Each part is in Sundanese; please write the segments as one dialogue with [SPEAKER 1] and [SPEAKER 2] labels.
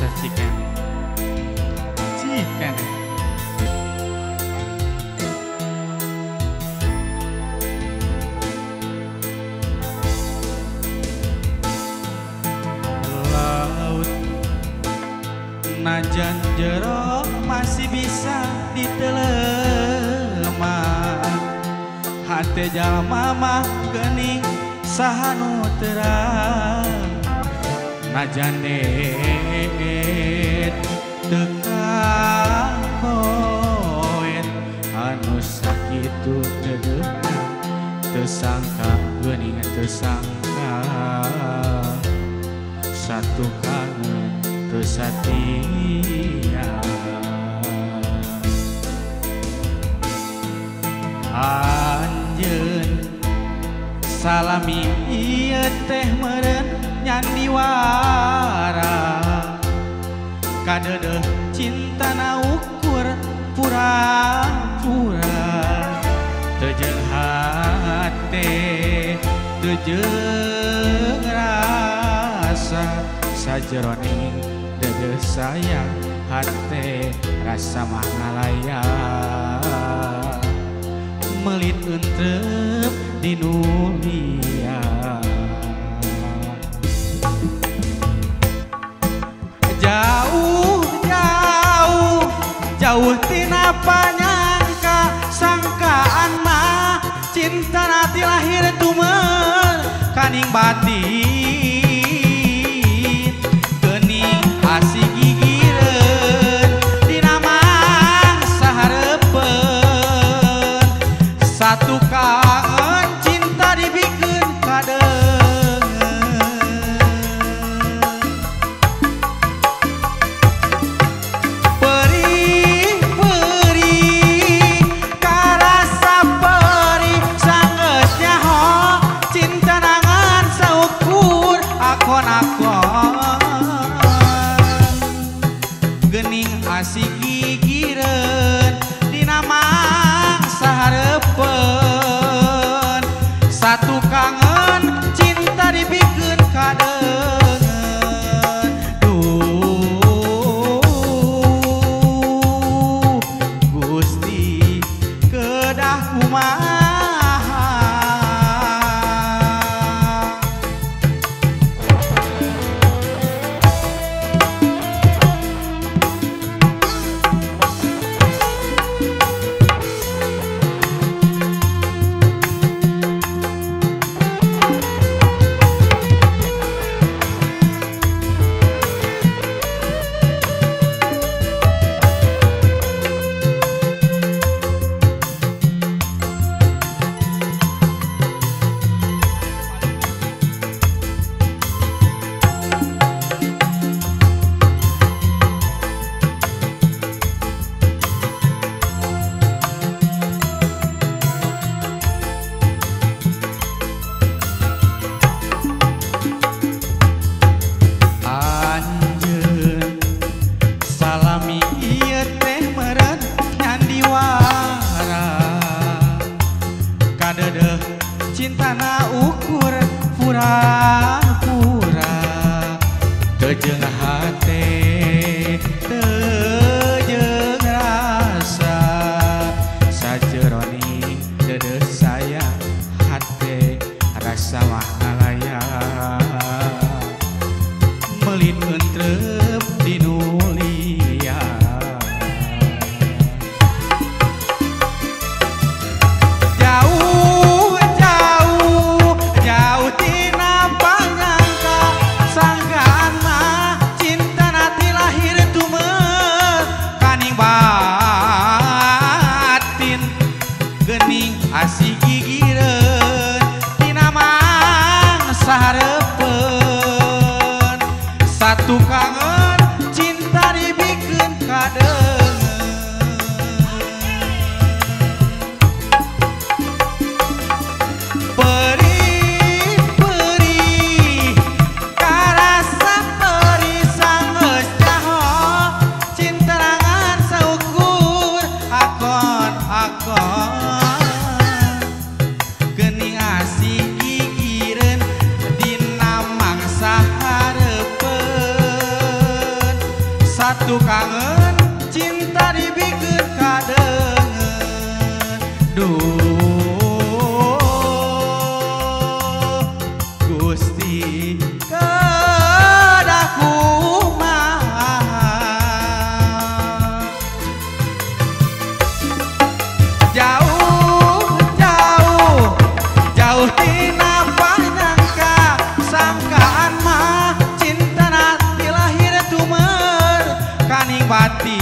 [SPEAKER 1] rasa chicken. Chicken. Laut najan jero masih bisa ditelema. Hati jalma mah geuning saha nu terang. Najan deet tekan poet anu sakitu dedeuna tersangka geuning tersangka satu kangen tersatia anjeun salami ieu teh meureun nyandiwara kadeudeung cintana ukur pura-pura teu jeung hate teu jeung rasa sajeroning deudeuh sayang hate rasa mah ngalayan melit entrep di dunia. Jauh jauh jauh tina panyangka sangkaan mah cinta nati lahir tumeur kaning batin geuning asih gigireun dina mangsa hareupeun satu kangen cinta dibikeun kadeungeun perih-perih karasa perih sanggeus nyaho cinta nangan saukur akon-akon geuning asih gigireun dina mangsa hareupeun satu kangen cinta dibikeun kadeungeun duh Gusti kedah kumaha. Cintana ukur pura-pura teu jeung hate teu jeung rasa sajeroning deudeuh sayang hate rasa mah ngalayan melit entrep di nulia. Jauh jauh tina panyangka sangkaan mah cinta nati lahir tumeur kaning batin geuning asih gigireun tina mangsa hareupeun satu kangen cinta dibikeun kadeungeun geuning asih gigireun dina mangsa hareupeun satu kangen cinta dibikeun kadeungeun duh Gusti kedah kumaha jauh jauh jauh tina panyangka sangkaan mah cinta nanti lahir tumer kaning batin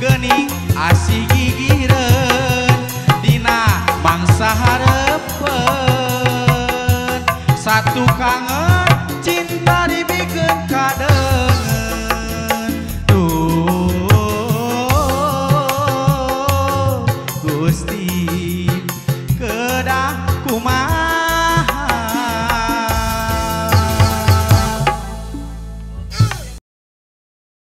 [SPEAKER 1] geuning asih gigireun dina mangsa hareupeun satu kangen